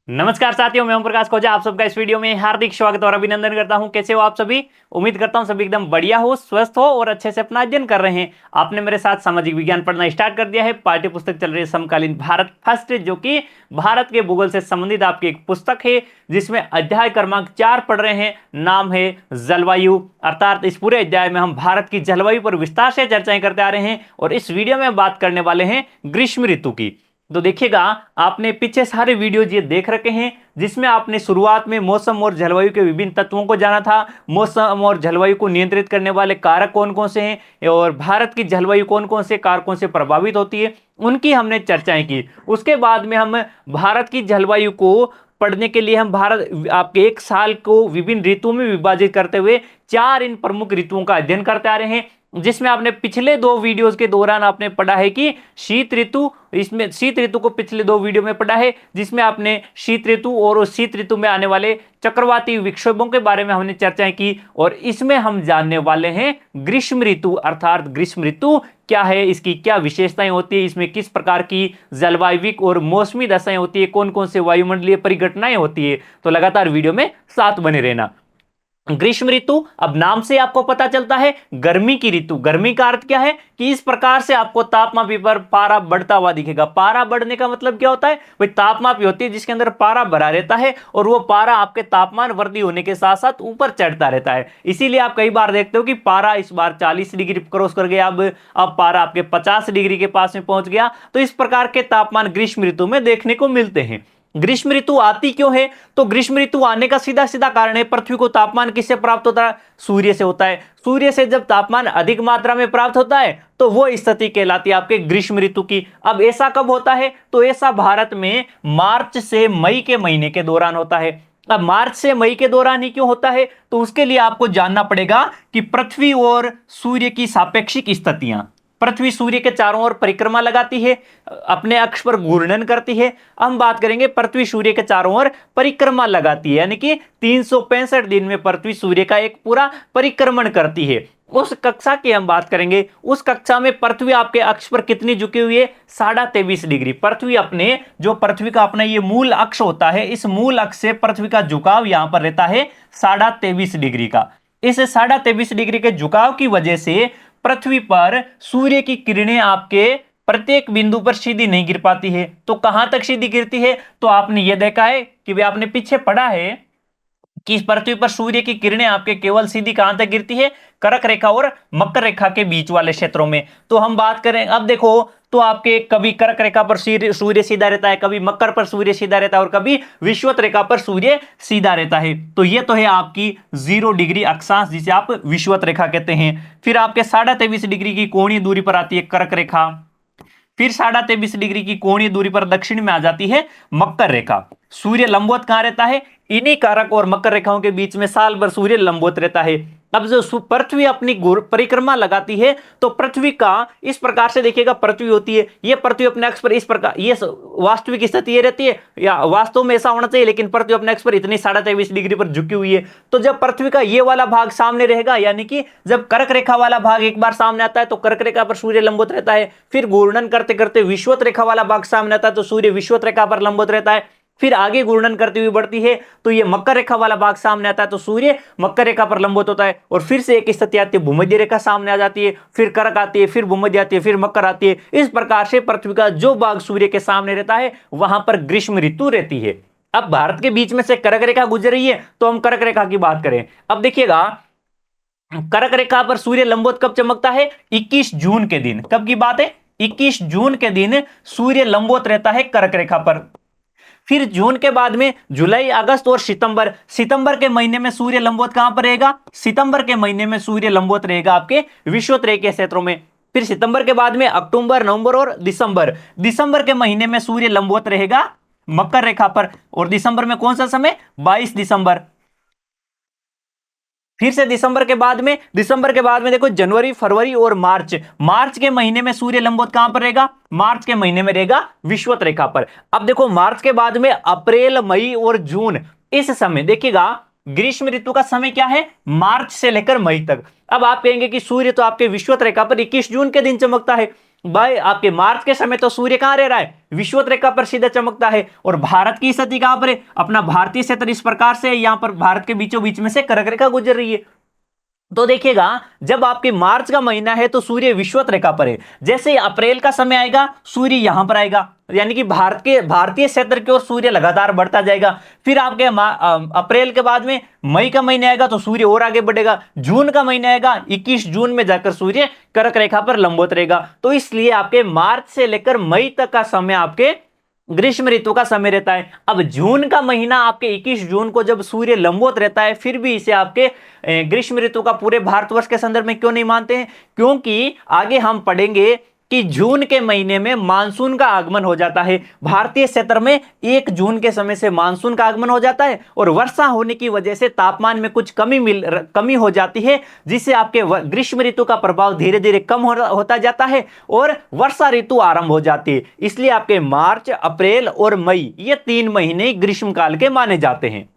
नमस्कार साथियों, मैं ओम प्रकाश खोजा आप सबका इस वीडियो में हार्दिक स्वागत और अभिनंदन करता हूं। कैसे हो आप सभी? उम्मीद करता हूं सभी एकदम बढ़िया हो, स्वस्थ हो और अच्छे से अपना अध्ययन कर रहे हैं। आपने मेरे साथ सामाजिक विज्ञान पढ़ना स्टार्ट कर दिया है। पाठ्य पुस्तक चल रही है समकालीन भारत फर्स्ट, जो कि भारत के भूगोल से संबंधित आपकी एक पुस्तक है, जिसमें अध्याय क्रमांक 4 पढ़ रहे हैं। नाम है जलवायु। अर्थात इस पूरे अध्याय में हम भारत की जलवायु पर विस्तार से चर्चाएं करते आ रहे हैं और इस वीडियो में बात करने वाले हैं ग्रीष्म ऋतु की। तो देखिएगा, आपने पीछे सारे वीडियोज ये देख रखे हैं, जिसमें आपने शुरुआत में मौसम और जलवायु के विभिन्न तत्वों को जाना था। मौसम और जलवायु को नियंत्रित करने वाले कारक कौन कौन से हैं और भारत की जलवायु कौन कौन से कारकों से प्रभावित होती है, उनकी हमने चर्चाएं की। उसके बाद में हम भारत की जलवायु को पढ़ने के लिए हम भारत आपके एक साल को विभिन्न ऋतुओं में विभाजित करते हुए 4 इन प्रमुख ऋतुओं का अध्ययन करते आ रहे हैं, जिसमें आपने पिछले 2 वीडियोस के दौरान आपने पढ़ा है कि शीत ऋतु, इसमें शीत ऋतु को पिछले 2 वीडियो में पढ़ा है, जिसमें आपने शीत ऋतु और उस शीत ऋतु में आने वाले चक्रवाती विक्षोभों के बारे में हमने चर्चाएं की। और इसमें हम जानने वाले हैं ग्रीष्म ऋतु, अर्थात ग्रीष्म ऋतु क्या है, इसकी क्या विशेषताएं होती है, इसमें किस प्रकार की जलवायविक और मौसमी दशाएं होती है, कौन कौन से वायुमंडलीय परिघटनाएं होती है। तो लगातार वीडियो में साथ बने रहना। ग्रीष्म ऋतु, अब नाम से आपको पता चलता है गर्मी की ऋतु। गर्मी का अर्थ क्या है कि इस प्रकार से आपको तापमापी पर पारा बढ़ता हुआ दिखेगा। पारा बढ़ने का मतलब क्या होता है? भाई तापमापी होती है जिसके अंदर पारा भरा रहता है और वो पारा आपके तापमान वृद्धि होने के साथ साथ ऊपर चढ़ता रहता है। इसीलिए आप कई बार देखते हो कि पारा इस बार 40 डिग्री क्रॉस कर गया, अब पारा आपके 50 डिग्री के पास में पहुंच गया। तो इस प्रकार के तापमान ग्रीष्म ऋतु में देखने को मिलते हैं। ग्रीष्म ऋतु आती क्यों है? तो ग्रीष्म ऋतु आने का सीधा सीधा कारण है, पृथ्वी को तापमान किससे प्राप्त होता है? सूर्य से होता है। सूर्य से जब तापमान अधिक मात्रा में प्राप्त होता है तो वो स्थिति कहलाती है आपके ग्रीष्म ऋतु की। अब ऐसा कब होता है? तो ऐसा भारत में मार्च से मई के महीने के दौरान होता है। अब मार्च से मई के दौरान ही क्यों होता है? तो उसके लिए आपको जानना पड़ेगा कि पृथ्वी और सूर्य की सापेक्षिक स्थितियां। पृथ्वी सूर्य के चारों ओर परिक्रमा लगाती है, अपने अक्ष पर घूर्णन करती है। हम बात करेंगे पृथ्वी सूर्य के चारों ओर परिक्रमा लगाती है, यानी कि 365 दिन में पृथ्वी सूर्य का एक पूरा परिक्रमण करती है। उस कक्षा की हम बात करेंगे। उस कक्षा में पृथ्वी आपके अक्ष पर कितनी झुकी हुई है? 23.5 डिग्री। पृथ्वी अपने जो पृथ्वी का अपना ये मूल अक्ष होता है, इस मूल अक्ष से पृथ्वी का झुकाव यहां पर रहता है 23.5 डिग्री का। इस 23.5 डिग्री के झुकाव की वजह से पृथ्वी पर सूर्य की किरणें आपके प्रत्येक बिंदु पर सीधी नहीं गिर पाती है। तो कहां तक सीधी गिरती है? तो आपने यह देखा है कि आपने पीछे पढ़ा है कि पृथ्वी पर सूर्य की किरणें आपके केवल सीधी कहां तक गिरती है? कर्क रेखा और मकर रेखा के बीच वाले क्षेत्रों में। तो हम बात करें, अब देखो, तो आपके कभी कर्क रेखा पर सूर्य सीधा रहता है, कभी मकर पर सूर्य सीधा रहता है और कभी विषुवत रेखा पर सूर्य सीधा रहता है। तो ये तो है आपकी 0 डिग्री अक्षांश, जिसे आप विषुवत रेखा कहते हैं। फिर आपके 23.5 डिग्री की कोणीय दूरी पर आती है कर्क रेखा। फिर 23.5 डिग्री की कोणीय दूरी पर दक्षिण में आ जाती है मकर रेखा। सूर्य लंबवत कहां रहता है? इन्हीं कारक और मकर रेखाओं के बीच में साल भर सूर्य लंबवत रहता है। अब जो पृथ्वी अपनी परिक्रमा लगाती है, तो पृथ्वी का इस प्रकार से देखिएगा, पृथ्वी होती है, ये पृथ्वी अपने अक्ष पर इस प्रकार, ये वास्तविक स्थिति ये रहती है या वास्तव में ऐसा होना चाहिए, लेकिन पृथ्वी अपने अक्ष पर इतनी 23.5 डिग्री पर झुकी हुई है। तो जब पृथ्वी का ये वाला भाग सामने रहेगा, यानी कि जब कर्क रेखा वाला भाग एक बार सामने आता है तो कर्क रेखा पर सूर्य लंबवत रहता है। फिर घूर्णन करते करते विषुवत रेखा वाला भाग सामने आता है तो सूर्य विषुवत रेखा पर लंबवत रहता है। फिर आगे घूर्णन करती हुई बढ़ती है तो ये मकर रेखा वाला भाग सामने आता है तो सूर्य मकर रेखा पर लंबवत होता है। और फिर से एक स्थिति आती है, भूमध्य रेखा सामने आ जाती है, फिर कर्क आती है, फिर भूमध्य आती है, फिर मकर आती है। इस प्रकार से पृथ्वी का जो भाग सूर्य के सामने रहता है वहां पर ग्रीष्म ऋतु रहती है। अब भारत के बीच में से कर्क रेखा गुजर रही है, तो हम कर्क रेखा की बात करें। अब देखिएगा, कर्क रेखा पर सूर्य लंबवत कब चमकता है? 21 जून के दिन। कब की बात है? 21 जून के दिन सूर्य लंबवत रहता है कर्क रेखा पर। फिर जून के बाद में जुलाई, अगस्त और सितंबर के महीने में सूर्य लंबवत कहां पर रहेगा? सितंबर के महीने में सूर्य लंबवत रहेगा आपके विषुवत रेखा क्षेत्रों में। फिर सितंबर के बाद में अक्टूबर, नवंबर और दिसंबर के महीने में सूर्य लंबवत रहेगा मकर रेखा पर। और दिसंबर में कौन सा समय? 22 दिसंबर। फिर से दिसंबर के बाद में देखो जनवरी, फरवरी और मार्च के महीने में सूर्य लंबवत कहां पर रहेगा? मार्च के महीने में रहेगा विषुवत रेखा पर। अब देखो, मार्च के बाद में अप्रैल, मई और जून, इस समय देखिएगा ग्रीष्म ऋतु का समय क्या है? मार्च से लेकर मई तक। अब आप कहेंगे कि सूर्य तो आपके विषुवत रेखा पर 21 जून के दिन चमकता है, भाई आपके मार्च के समय तो सूर्य कहां रह रहा है, विषुवत रेखा पर सीधा चमकता है। और भारत की स्थिति कहां पर है, अपना भारतीय क्षेत्र इस प्रकार से यहां पर भारत के बीचों बीच में से कर्क रेखा गुजर रही है। तो देखिएगा जब आपके मार्च का महीना है तो सूर्य विषुवत रेखा पर है, जैसे ही अप्रैल का समय आएगा सूर्य यहां पर आएगा, यानी कि भारतीय क्षेत्र की ओर सूर्य लगातार बढ़ता जाएगा। फिर आपके अप्रैल के बाद में मई का महीना आएगा तो सूर्य और आगे बढ़ेगा। जून का महीना आएगा, 21 जून में जाकर सूर्य कर्क रेखा पर लंबवत रहेगा। तो इसलिए आपके मार्च से लेकर मई तक का समय आपके ग्रीष्म ऋतु का समय रहता है। अब जून का महीना आपके 21 जून को जब सूर्य लंबवत रहता है, फिर भी इसे आपके ग्रीष्म ऋतु का पूरे भारतवर्ष के संदर्भ में क्यों नहीं मानते हैं, क्योंकि आगे हम पढ़ेंगे कि जून के महीने में मानसून का आगमन हो जाता है। भारतीय क्षेत्र में 1 जून के समय से मानसून का आगमन हो जाता है और वर्षा होने की वजह से तापमान में कुछ कमी हो जाती है, जिससे आपके ग्रीष्म ऋतु का प्रभाव धीरे धीरे कम होता जाता है और वर्षा ऋतु आरंभ हो जाती है। इसलिए आपके मार्च, अप्रैल और मई ये 3 महीने ग्रीष्म काल के माने जाते हैं।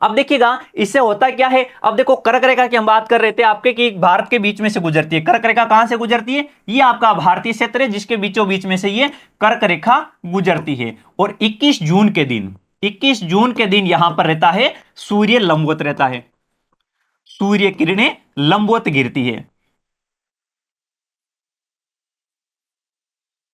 अब देखिएगा इससे होता क्या है, अब देखो कर्क रेखा की हम बात कर रहे थे आपके कि भारत के बीच में से गुजरती है। कर्क रेखा कहां से गुजरती है, ये आपका भारतीय क्षेत्र है जिसके बीचों बीच में से ये कर्क रेखा गुजरती है। और 21 जून के दिन यहां पर रहता है सूर्य लंबवत रहता है, सूर्य किरणें लंबवत गिरती है।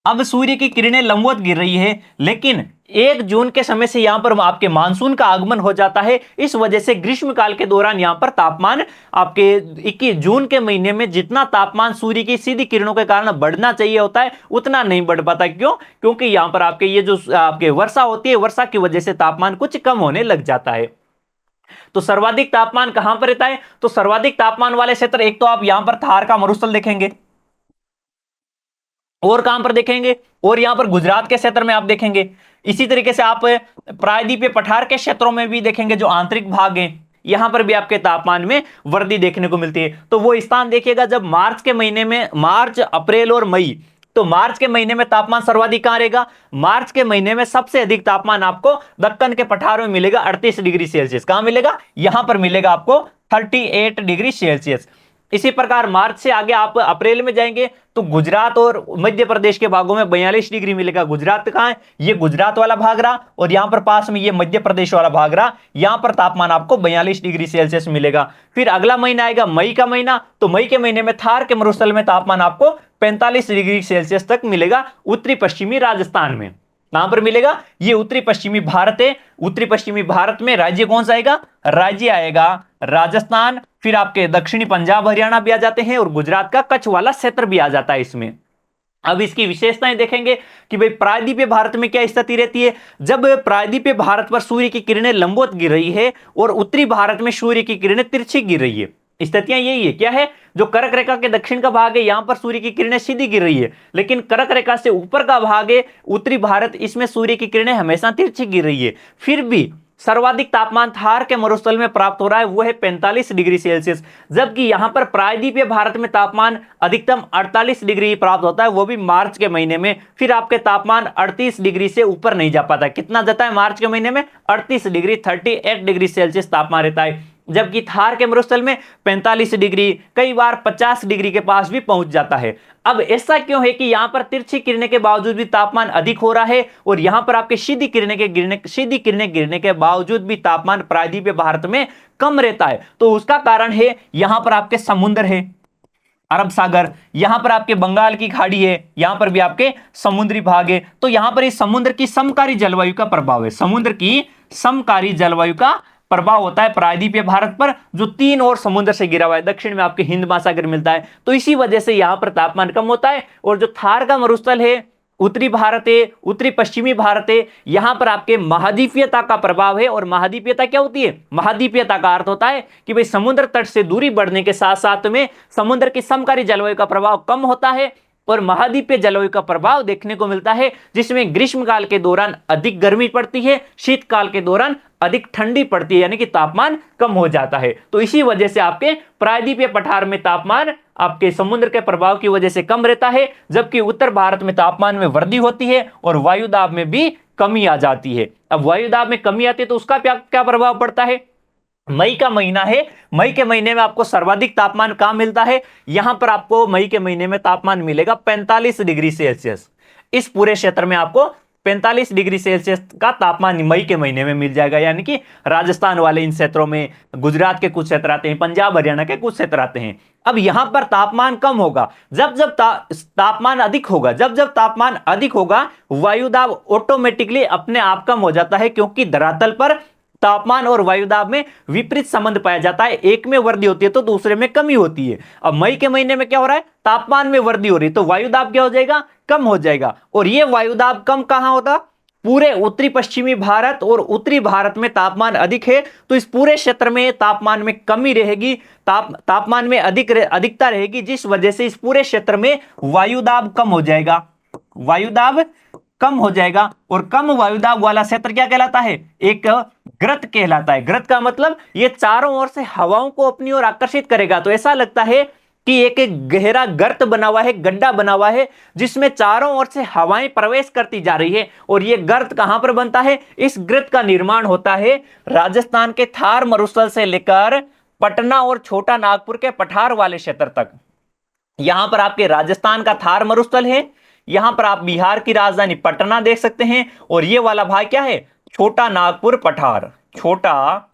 अब सूर्य की किरणें लंबवत गिर रही है, लेकिन 1 जून के समय से यहां पर आपके मानसून का आगमन हो जाता है। इस वजह से ग्रीष्म काल के दौरान यहां पर तापमान आपके 21 जून के महीने में जितना तापमान सूर्य की सीधी किरणों के कारण बढ़ना चाहिए होता है उतना नहीं बढ़ पाता। क्यों, क्योंकि यहां पर आपके ये जो आपके वर्षा होती है, वर्षा की वजह से तापमान कुछ कम होने लग जाता है। तो सर्वाधिक तापमान कहां पर रहता है, तो सर्वाधिक तापमान वाले क्षेत्र एक तो आप यहां पर थार का मरुस्थल देखेंगे, और कहां पर देखेंगे, और यहां पर गुजरात के क्षेत्र में आप देखेंगे। इसी तरीके से आप प्रायद्वीपीय पठार के क्षेत्रों में भी देखेंगे, जो आंतरिक भाग हैं यहां पर भी आपके तापमान में वृद्धि देखने को मिलती है। तो वो स्थान देखिएगा जब मार्च के महीने में, मार्च, अप्रैल और मई, तो मार्च के महीने में तापमान सर्वाधिक कहां रहेगा, मार्च के महीने में सबसे अधिक तापमान आपको दक्कन के पठारों में मिलेगा 38 डिग्री सेल्सियस। कहां मिलेगा, यहां पर मिलेगा आपको 38 डिग्री सेल्सियस। इसी प्रकार मार्च से आगे आप अप्रैल में जाएंगे तो गुजरात और मध्य प्रदेश के भागों में 42 डिग्री मिलेगा। गुजरात कहां है, ये गुजरात वाला भाग रहा, और यहां पर पास में ये मध्य प्रदेश वाला भाग रहा, यहां पर तापमान आपको 42 डिग्री सेल्सियस मिलेगा। फिर अगला महीना आएगा मई का महीना, तो मई के महीने में थार के मरुस्थल में तापमान आपको 45 डिग्री सेल्सियस तक मिलेगा, उत्तरी पश्चिमी राजस्थान में। कहां पर मिलेगा, ये उत्तरी पश्चिमी भारत है। उत्तरी पश्चिमी भारत में राज्य कौन सा आएगा, राज्य आएगा राजस्थान, फिर आपके दक्षिणी पंजाब हरियाणा भी आ जाते हैं, और गुजरात का कच्छ वाला क्षेत्र भी आ जाता है इसमें। अब इसकी विशेषताएं देखेंगे कि भाई प्रायद्वीपीय भारत में क्या स्थिति रहती है। जब प्रायद्वीपीय भारत पर सूर्य की किरणें लंबवत गिर रही है और उत्तरी भारत में सूर्य की किरणें तिरछी गिर रही है, स्थितियां यही है। क्या है, जो कर्क रेखा के दक्षिण का भाग है यहां पर सूर्य की किरणें सीधी गिर रही है, लेकिन कर्क रेखा से ऊपर का भाग है उत्तरी भारत, इसमें सूर्य की किरणें हमेशा तिरछी गिर रही है। फिर भी सर्वाधिक तापमान थार के मरुस्थल में प्राप्त हो रहा है, वो है 45 डिग्री सेल्सियस, जबकि यहां पर प्रायद्वीपीय भारत में तापमान अधिकतम 48 डिग्री प्राप्त होता है, वो भी मार्च के महीने में। फिर आपके तापमान 38 डिग्री से ऊपर नहीं जा पाता। कितना जाता है मार्च के महीने में, 38 डिग्री, 38 डिग्री सेल्सियस तापमान रहता है, जबकि थार के मरुस्थल में 45 डिग्री, कई बार 50 डिग्री के पास भी पहुंच जाता है। अब ऐसा क्यों है कि यहां पर तिरछी किरणें के बावजूद भी तापमान अधिक हो रहा है, और यहां पर आपके सीधी किरणें गिरने के बावजूद भी तापमान प्रायद्वीपीय भारत में कम रहता है। तो उसका कारण है यहां पर आपके समुद्र है, अरब सागर, यहां पर आपके बंगाल की खाड़ी है, यहां पर भी आपके समुद्री भाग है। तो यहां पर इस समुद्र की समकारी जलवायु का प्रभाव है, समुद्र की समकारी जलवायु का प्रभाव होता है प्रायद्वीपीय भारत पर, जो 3 और समुद्र से घिरा हुआ है। दक्षिण में आपके हिंद महासागर मिलता है, तो इसी वजह से यहां पर तापमान कम होता है। और जो थार का मरुस्थल है, उत्तरी भारत है, उत्तरी पश्चिमी भारत है, यहां पर आपके महाद्वीपीयता का प्रभाव है। और महाद्वीपीयता क्या होती है, महाद्वीपीयता का अर्थ होता है कि भाई समुद्र तट से दूरी बढ़ने के साथ साथ में समुद्र की समकारी जलवायु का प्रभाव कम होता है, और महाद्वीपीय जलवायु का प्रभाव देखने को मिलता है, जिसमें ग्रीष्मकाल के दौरान अधिक गर्मी पड़ती है, शीतकाल के दौरान अधिक ठंडी पड़ती है, यानी कि तापमान कम हो जाता है। तो इसी वजह से आपके प्रायद्वीपीय पठार में तापमान आपके समुद्र के प्रभाव की वजह से कम रहता है, जबकि उत्तर भारत में तापमान में वृद्धि होती है और वायुदाब में भी कमी आ जाती है। अब वायुदाब में कमी आती है तो उसका क्या प्रभाव पड़ता है, मई का महीना है, मई के महीने में आपको सर्वाधिक तापमान कहां मिलता है? यहां पर आपको मई के महीने में तापमान मिलेगा 45 डिग्री सेल्सियस। इस पूरे क्षेत्र में आपको 45 डिग्री सेल्सियस का तापमान मई के महीने में मिल जाएगा, यानी कि राजस्थान वाले इन क्षेत्रों में, गुजरात के कुछ क्षेत्र आते हैं, पंजाब हरियाणा के कुछ क्षेत्र आते हैं। अब यहां पर तापमान कम होगा, जब जब तापमान अधिक होगा, जब जब तापमान अधिक होगा, वायुदाब ऑटोमेटिकली अपने आप कम हो जाता है, क्योंकि धरातल पर तापमान और वायुदाब में विपरीत संबंध पाया जाता है। एक में वृद्धि होती है तो दूसरे में कमी होती है। अब मई के महीने में क्या हो रहा है? तापमान में वृद्धि हो रही है, तो वायुदाब क्या हो जाएगा? कम हो जाएगा। और ये वायुदाब कम कहां होता? पूरे उत्तरी पश्चिमी भारत और उत्तरी भारत में तापमान अधिक है, तो इस पूरे क्षेत्र में तापमान में कमी रहेगी, तापमान में अधिकता रहेगी, जिस वजह से इस पूरे क्षेत्र में वायुदाब कम हो जाएगा, वायुदाब कम हो जाएगा। और कम वायुदाब वाला क्षेत्र क्या कहलाता है? एक ग्रत कहलाता है। ग्रत का मतलब ये चारों ओर से हवाओं को अपनी ओर आकर्षित करेगा, तो ऐसा लगता है कि एक गहरा गर्त बना हुआ है, गड्ढा बना हुआ है, जिसमें चारों ओर से हवाएं प्रवेश करती जा रही है। और ये गर्त कहां पर बनता है? इस गर्त का निर्माण होता है राजस्थान के थार मरुस्थल से लेकर पटना और छोटा नागपुर के पठार वाले क्षेत्र तक। यहां पर आपके राजस्थान का थार मरुस्थल है, यहां पर आप बिहार की राजधानी पटना देख सकते हैं, और ये वाला भाग क्या है? छोटा नागपुर पठार, छोटा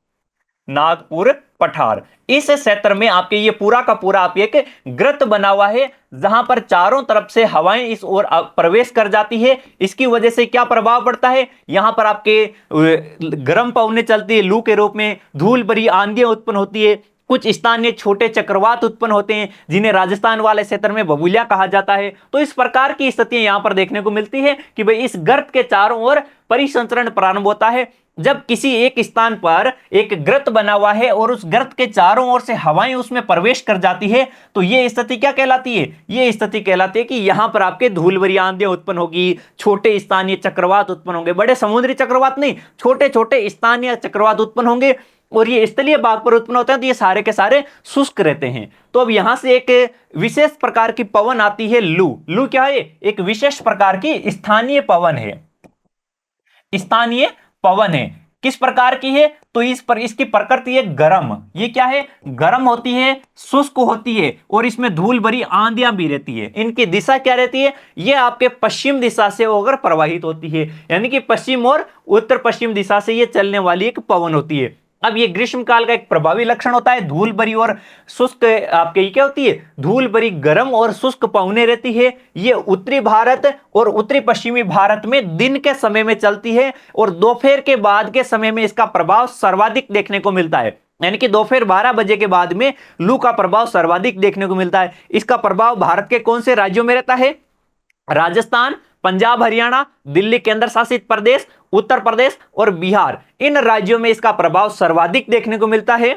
नागपुर पठार। इस क्षेत्र में आपके ये पूरा का पूरा आप एक ग्रत बना हुआ है, जहां पर चारों तरफ से हवाएं इस ओर प्रवेश कर जाती है। इसकी वजह से क्या प्रभाव पड़ता है? यहां पर आपके गर्म पवनें चलती है, लू के रूप में धूल भरी आंधियां उत्पन्न होती है, कुछ स्थानीय छोटे चक्रवात उत्पन्न होते हैं, जिन्हें राजस्थान वाले क्षेत्र में बबूलिया कहा जाता है। तो इस प्रकार की स्थितियां यहां पर देखने को मिलती है कि भाई इस गर्त के चारों ओर परिसंचरण प्रारंभ होता है। जब किसी एक स्थान पर एक गर्त बना हुआ है और उस गर्त के चारों ओर से हवाएं उसमें प्रवेश कर जाती है, तो यह स्थिति क्या कहलाती है? यह स्थिति कहलाती है कि यहां पर आपके धूल भरी आंधियां उत्पन्न होगी, छोटे स्थानीय चक्रवात उत्पन्न होंगे, बड़े समुद्री चक्रवात नहीं, छोटे छोटे स्थानीय चक्रवात उत्पन्न होंगे। और ये स्थलीय भाग पर उत्पन्न होते हैं, तो ये सारे के सारे शुष्क रहते हैं। तो अब यहां से एक विशेष प्रकार की पवन आती है, लू। लू क्या है? एक विशेष प्रकार की स्थानीय पवन है, स्थानीय पवन है। किस प्रकार की है? तो इस पर इसकी प्रकृति है गर्म। ये क्या है? गर्म होती है, शुष्क होती है, और इसमें धूल भरी आंधियां भी रहती है। इनकी दिशा क्या रहती है? ये आपके पश्चिम दिशा से होकर प्रवाहित होती है, यानी कि पश्चिम और उत्तर पश्चिम दिशा से ये चलने वाली एक पवन होती है। अब ये ग्रीष्म काल का एक प्रभावी लक्षण होता है, धूल भरी और शुष्क आपके क्या होती है? धूल भरी गर्म और शुष्क पवनें रहती है। ये उत्तरी भारत और उत्तरी पश्चिमी भारत में दिन के समय में चलती है, और दोपहर के बाद के समय में इसका प्रभाव सर्वाधिक देखने को मिलता है, यानी कि दोपहर 12 बजे के बाद में लू का प्रभाव सर्वाधिक देखने को मिलता है। इसका प्रभाव भारत के कौन से राज्यों में रहता है? राजस्थान, पंजाब हरियाणा, दिल्ली केंद्र शासित प्रदेश, उत्तर प्रदेश और बिहार, इन राज्यों में इसका प्रभाव सर्वाधिक देखने को मिलता है।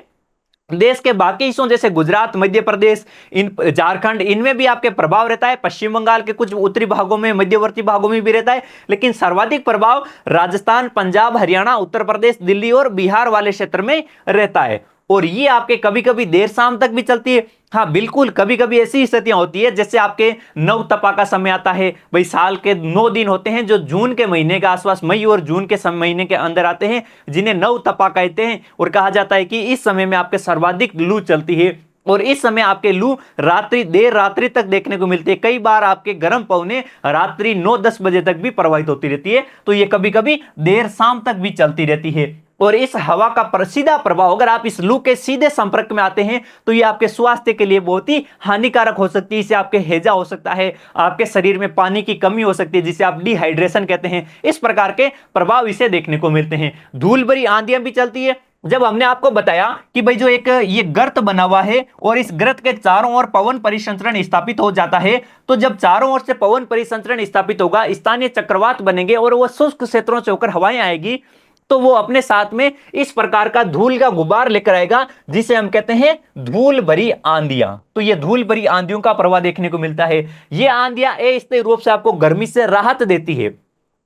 देश के बाकी हिस्सों जैसे गुजरात, मध्य प्रदेश, इन झारखंड, इनमें भी आपके प्रभाव रहता है। पश्चिम बंगाल के कुछ उत्तरी भागों में, मध्यवर्ती भागों में भी रहता है, लेकिन सर्वाधिक प्रभाव राजस्थान, पंजाब हरियाणा, उत्तर प्रदेश, दिल्ली और बिहार वाले क्षेत्र में रहता है। और ये आपके कभी कभी देर शाम तक भी चलती है। हाँ बिल्कुल, कभी कभी ऐसी स्थितियां होती है, जैसे आपके नव तपा का समय आता है। भाई साल के 9 दिन होते हैं जो जून के महीने के आसपास, मई और जून के महीने के अंदर आते हैं, जिन्हें नव तपा कहते हैं। और कहा जाता है कि इस समय में आपके सर्वाधिक लू चलती है, और इस समय आपके लू देर रात्रि तक देखने को मिलती है। कई बार आपके गर्म पवने रात्रि 9-10 बजे तक भी प्रवाहित होती रहती है, तो ये कभी कभी देर शाम तक भी चलती रहती है। और इस हवा का सीधा प्रभाव, अगर आप इस लू के सीधे संपर्क में आते हैं, तो ये आपके स्वास्थ्य के लिए बहुत ही हानिकारक हो सकती है। इससे आपके हैजा हो सकता है, आपके शरीर में पानी की कमी हो सकती है, जिसे आप डिहाइड्रेशन कहते हैं। इस प्रकार के प्रभाव इसे देखने को मिलते हैं। धूल भरी आंधियां भी चलती है। जब हमने आपको बताया कि भाई जो एक ये गर्त बना हुआ है और इस गर्त के चारों ओर पवन परिसंचरण स्थापित हो जाता है, तो जब चारों ओर से पवन परिसंचरण स्थापित होगा, स्थानीय चक्रवात बनेंगे और वो शुष्क क्षेत्रों से होकर हवाएं आएगी, तो वो अपने साथ में इस प्रकार का धूल का गुबार लेकर आएगा, जिसे हम कहते हैं धूल भरी आंधियां। तो ये धूल भरी आंधियों का प्रवाह देखने को मिलता है। ये आंधियां अस्थायी रूप से आपको गर्मी से राहत देती है।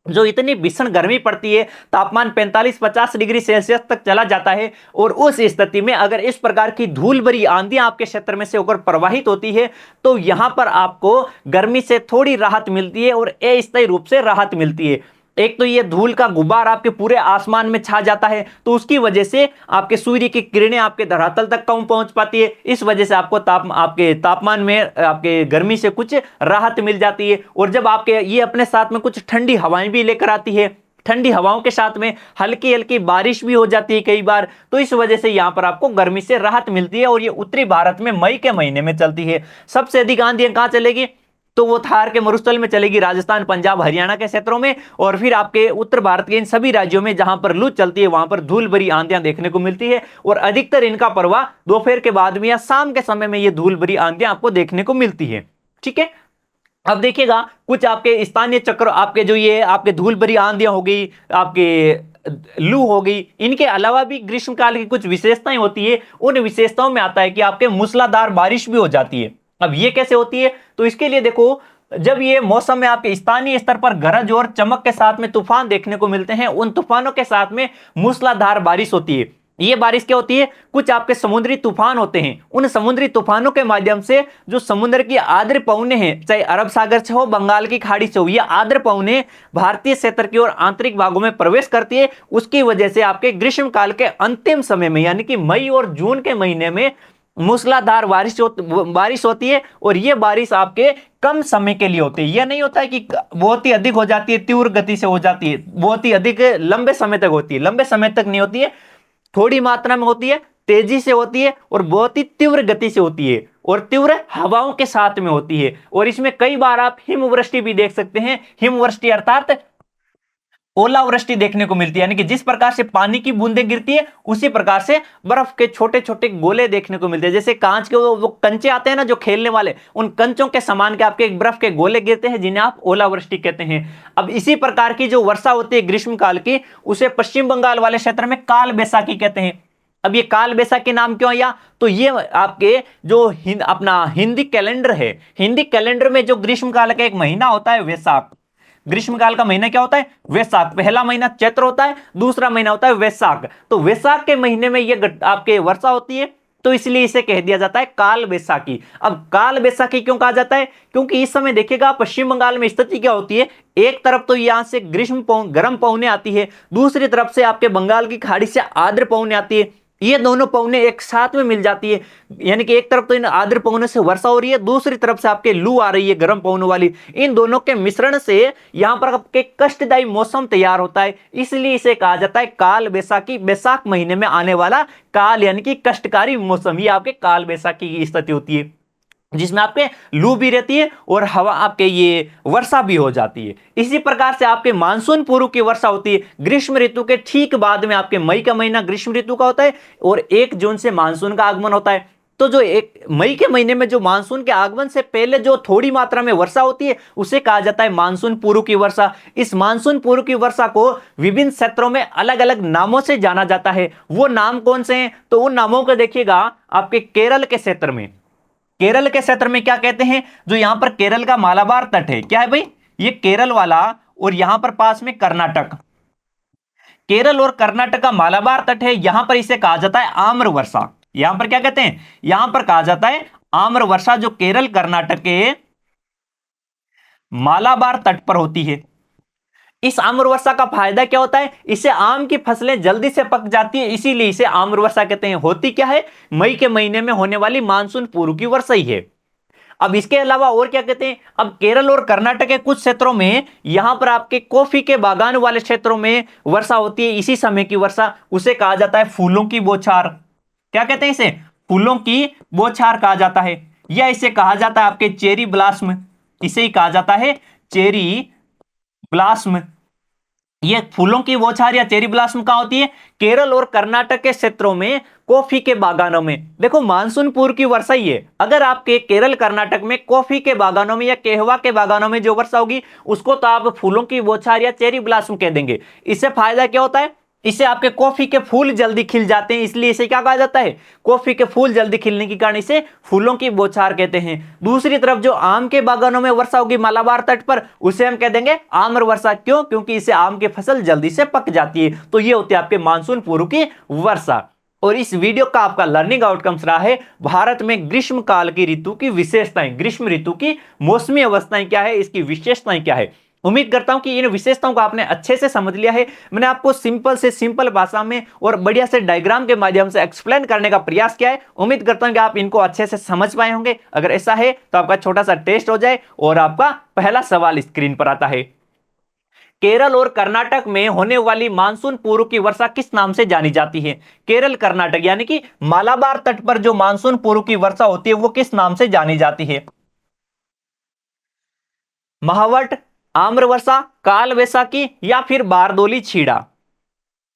जो इतनी भीषण गर्मी पड़ती है, तापमान 45-50 डिग्री सेल्सियस तक चला जाता है, और उस स्थिति में अगर इस प्रकार की धूल भरी आंधियां आपके क्षेत्र में से होकर प्रवाहित होती है, तो यहां पर आपको गर्मी से थोड़ी राहत मिलती है और अस्थायी रूप से राहत मिलती है। एक तो ये धूल का गुबार आपके पूरे आसमान में छा जाता है, तो उसकी वजह से आपके सूर्य की किरणें आपके धरातल तक कम पहुंच पाती है। इस वजह से आपको आपके तापमान में आपके गर्मी से कुछ राहत मिल जाती है। और जब आपके ये अपने साथ में कुछ ठंडी हवाएं भी लेकर आती है, ठंडी हवाओं के साथ में हल्की हल्की बारिश भी हो जाती है कई बार, तो इस वजह से यहां पर आपको गर्मी से राहत मिलती है। और ये उत्तरी भारत में मई के महीने में चलती है। सबसे अधिक आंधियां कहां चलेगी, तो वो थार के मरुस्थल में चलेगी, राजस्थान पंजाब हरियाणा के क्षेत्रों में। और फिर आपके उत्तर भारत के इन सभी राज्यों में जहां पर लू चलती है वहां पर धूल भरी आंधियां देखने को मिलती है। और अधिकतर इनका प्रभाव दोपहर के बाद में या शाम के समय में ये धूल भरी आंधियां आपको देखने को मिलती है। ठीक है, अब देखिएगा कुछ आपके स्थानीय चक्र, आपके जो ये आपके धूल भरी आंधियां हो गई, आपके लू हो गई, इनके अलावा भी ग्रीष्मकाल की कुछ विशेषताएं होती है। उन विशेषताओं में आता है कि आपके मूसलाधार बारिश भी हो जाती है। अब ये कैसे होती है, तो इसके लिए देखो, जब ये मौसम में आपके स्थानीय स्तर पर गरज और चमक के साथ में तूफान देखने को मिलते हैं, उन तूफानों के साथ में मूसलाधार बारिश होती है। ये बारिश क्या होती है, कुछ आपके समुद्री तूफान होते हैं। उन समुद्री तूफानों के माध्यम से जो समुद्र की आर्द्र पवनें हैं, चाहे अरब सागर से हो, बंगाल की खाड़ी से हो, ये आर्द्र पवनें भारतीय क्षेत्र की ओर आंतरिक भागों में प्रवेश करती है। उसकी वजह से आपके ग्रीष्मकाल के अंतिम समय में यानी कि मई और जून के महीने में मूसलाधार बारिश होती है। और ये बारिश आपके कम समय के लिए होती है। यह नहीं होता है कि बहुत ही अधिक हो जाती है, तीव्र गति से हो जाती है, बहुत ही अधिक लंबे समय तक होती है। लंबे समय तक नहीं होती है, थोड़ी मात्रा में होती है, तेजी से होती है और बहुत ही तीव्र गति से होती है और तीव्र हवाओं के साथ में होती है। और इसमें कई बार आप हिमवृष्टि भी देख सकते हैं। हिमवृष्टि अर्थात ओलावृष्टि देखने को मिलती है, यानी कि जिस प्रकार से पानी की बूंदें गिरती है उसी प्रकार से बर्फ के छोटे छोटे गोले देखने को मिलते हैं। जैसे कांच के वो कंचे आते हैं ना जो खेलने वाले, उन कंचों के समान के आपके बर्फ के गोले गिरते हैं जिन्हें आप ओलावृष्टि कहते हैं। अब इसी प्रकार की जो वर्षा होती है ग्रीष्मकाल की, उसे पश्चिम बंगाल वाले क्षेत्र में काल बैसाखी कहते हैं। अब ये काल बैसाखी नाम क्यों आया, तो ये आपके जो अपना हिंदी कैलेंडर है, हिंदी कैलेंडर में जो ग्रीष्मकाल का एक महीना होता है वैशाख, ग्रीष्मकाल का महीना क्या होता है, वैशाख। पहला महीना चैत्र होता है, दूसरा महीना होता है वैशाख। तो वैशाख के महीने में ये आपके वर्षा होती है, तो इसलिए इसे कह दिया जाता है काल बैसाखी। अब काल बैसाखी क्यों कहा जाता है, क्योंकि इस समय देखिएगा पश्चिम बंगाल में स्थिति क्या होती है, एक तरफ तो यहां से गर्म पवनें आती है, दूसरी तरफ से आपके बंगाल की खाड़ी से आर्द्र पवनें आती है। ये दोनों पवनें एक साथ में मिल जाती है, यानी कि एक तरफ तो इन आर्द्र पवनों से वर्षा हो रही है, दूसरी तरफ से आपके लू आ रही है गर्म पवनों वाली। इन दोनों के मिश्रण से यहां पर आपके कष्टदायी मौसम तैयार होता है, इसलिए इसे कहा जाता है काल बैसाखी। बैसाख महीने में आने वाला काल यानी कि कष्टकारी मौसम, ये आपके काल बैसाखी की स्थिति होती है, जिसमें आपके लू भी रहती है और हवा आपके ये वर्षा भी हो जाती है। इसी प्रकार से आपके मानसून पूर्व की वर्षा होती है ग्रीष्म ऋतु के ठीक बाद में। आपके मई का महीना ग्रीष्म ऋतु का होता है और 1 जून से मानसून का आगमन होता है। तो जो एक मई के महीने में जो मानसून के आगमन से पहले जो थोड़ी मात्रा में वर्षा होती है उसे कहा जाता है मानसून पूर्व की वर्षा। इस मानसून पूर्व की वर्षा को विभिन्न क्षेत्रों में अलग अलग नामों से जाना जाता है। वो नाम कौन से हैं, तो उन नामों को देखिएगा। आपके केरल के क्षेत्र में, केरल के क्षेत्र में क्या कहते हैं, जो यहां पर केरल का मालाबार तट है, क्या है भाई, ये केरल वाला, और यहां पर पास में कर्नाटक, केरल और कर्नाटक का मालाबार तट है, यहां पर इसे कहा जाता है आम्र वर्षा। यहां पर क्या कहते हैं, यहां पर कहा जाता है आम्र वर्षा, जो केरल कर्नाटक के मालाबार तट पर होती है। इस आम्र वर्षा का फायदा क्या होता है, इससे आम की फसलें जल्दी से पक जाती है, इसीलिए इसे आम्र वर्षा कहते हैं। होती क्या है, मई के महीने में होने वाली मानसून पूर्व की वर्षा ही है। अब इसके अलावा और क्या कहते हैं, अब केरल और कर्नाटक के कुछ क्षेत्रों में यहां पर आपके कॉफी के बागान वाले क्षेत्रों में वर्षा होती है, इसी समय की वर्षा, उसे कहा जाता है फूलों की बौछार। क्या कहते हैं इसे, फूलों की बौछार कहा जाता है, या इसे कहा जाता है आपके चेरी ब्लास्म, इसे ही कहा जाता है चेरी ब्लास्म। ये फूलों की बौछार या चेरी ब्लास्म कहां होती है, केरल और कर्नाटक के क्षेत्रों में कॉफी के बागानों में। देखो मानसून पूर्व की वर्षा ही है, अगर आपके केरल कर्नाटक में कॉफी के बागानों में या कहवा के बागानों में जो वर्षा होगी उसको तो आप फूलों की बौछार या चेरी ब्लास्म कह देंगे। इससे फायदा क्या होता है, इससे आपके कॉफी के फूल जल्दी खिल जाते हैं, इसलिए इसे क्या कहा जाता है, कॉफी के फूल जल्दी खिलने के कारण इसे फूलों की बौछार कहते हैं। दूसरी तरफ जो आम के बागानों में वर्षा होगी मालाबार तट पर, उसे हम कह देंगे आम्र वर्षा। क्यों, क्योंकि इससे आम की फसल जल्दी से पक जाती है। तो ये होती है आपके मानसून पूर्व की वर्षा। और इस वीडियो का आपका लर्निंग आउटकम्स रहा है भारत में ग्रीष्म काल की ऋतु की विशेषताएं, ग्रीष्म ऋतु की मौसमी अवस्थाएं क्या है, इसकी विशेषताएं क्या है। उम्मीद करता हूं कि इन विशेषताओं को आपने अच्छे से समझ लिया है। मैंने आपको सिंपल से सिंपल भाषा में और बढ़िया से डायग्राम के माध्यम से एक्सप्लेन करने का प्रयास किया है। उम्मीद करता हूं कि आप इनको अच्छे से समझ पाए होंगे। अगर ऐसा है तो आपका छोटा सा टेस्ट हो जाए और आपका पहला सवाल स्क्रीन पर आता है। केरल और कर्नाटक में होने वाली मानसून पूर्व की वर्षा किस नाम से जानी जाती है? केरल कर्नाटक यानी कि मालाबार तट पर जो मानसून पूर्व की वर्षा होती है वो किस नाम से जानी जाती है? महावट, आम्र वर्षा, काल वैसाखी या फिर बारदोली छीड़ा?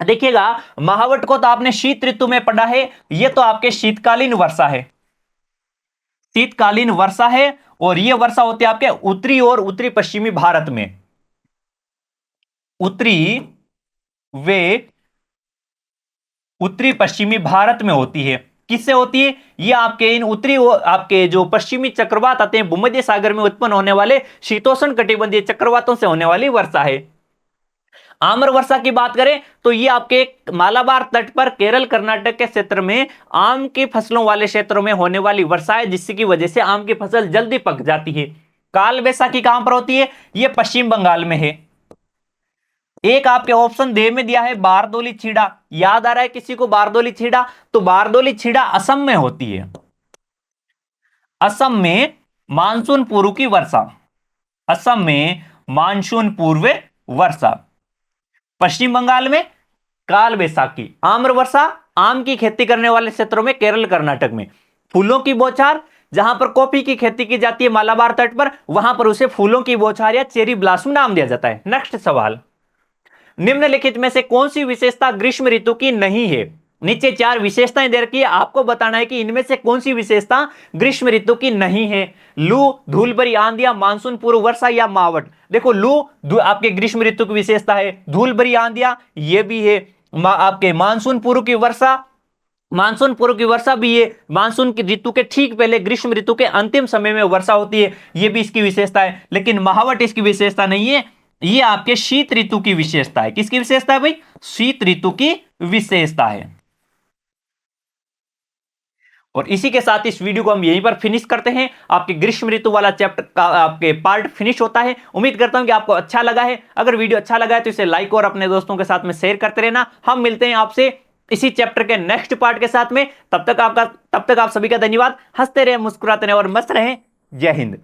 देखिएगा, महावट को तो आपने शीत ऋतु में पढ़ा है, यह तो आपके शीतकालीन वर्षा है, शीतकालीन वर्षा है। और यह वर्षा होती है आपके उत्तरी और उत्तरी पश्चिमी भारत में, उत्तरी वे उत्तरी पश्चिमी भारत में होती है। किससे होती है? ये आपके इन उत्तरी आपके जो पश्चिमी चक्रवात आते हैं भूमध्य सागर में उत्पन्न होने वाले शीतोष्ण कटिबंधीय चक्रवातों से होने वाली वर्षा है। आम्र वर्षा की बात करें तो ये आपके मालाबार तट पर केरल कर्नाटक के क्षेत्र में आम की फसलों वाले क्षेत्रों में होने वाली वर्षा है, जिसकी वजह से आम की फसल जल्दी पक जाती है। काल वैसाखी कहां पर होती है? यह पश्चिम बंगाल में है। एक आपके ऑप्शन दे में दिया है बारदोली छीड़ा, याद आ रहा है किसी को बारदोली छीड़ा? तो बारदोली छीड़ा असम में होती है। असम में मानसून पूर्व की वर्षा, असम में मानसून पूर्व वर्षा। पश्चिम बंगाल में काल वैसाखी। आम्र वर्षा आम की खेती करने वाले क्षेत्रों में केरल कर्नाटक में। फूलों की बौछार जहां पर कॉफी की खेती की जाती है मालाबार तट पर, वहां पर उसे फूलों की बौछार या चेरी ब्लॉसम नाम दिया जाता है। नेक्स्ट सवाल, निम्नलिखित में से कौन सी विशेषता ग्रीष्म ऋतु की नहीं है? नीचे 4 विशेषताएं दे रखी है, आपको बताना है कि इनमें से कौन सी विशेषता ग्रीष्म ऋतु की नहीं है। लू, धूल भरी आंधियां, मानसून पूर्व वर्षा या मावट। देखो, लू आपके ग्रीष्म ऋतु की विशेषता है, धूल भरी आंधियां ये भी है, आपके मानसून पूर्व की वर्षा, मानसून पूर्व की वर्षा भी है, मानसून की ऋतु के ठीक पहले ग्रीष्म ऋतु के अंतिम समय में वर्षा होती है, ये भी इसकी विशेषता है। लेकिन महावट इसकी विशेषता नहीं है, ये आपके शीत ऋतु की विशेषता है। किसकी विशेषता है भाई? शीत ऋतु की विशेषता है। और इसी के साथ इस वीडियो को हम यहीं पर फिनिश करते हैं। आपके ग्रीष्म ऋतु वाला चैप्टर का आपके पार्ट फिनिश होता है। उम्मीद करता हूं कि आपको अच्छा लगा है। अगर वीडियो अच्छा लगा है तो इसे लाइक और अपने दोस्तों के साथ में शेयर करते रहना। हम मिलते हैं आपसे इसी चैप्टर के नेक्स्ट पार्ट के साथ में। तब तक आप सभी का धन्यवाद। हंसते रहे, मुस्कुराते रहे और मस्त रहें। जय हिंद।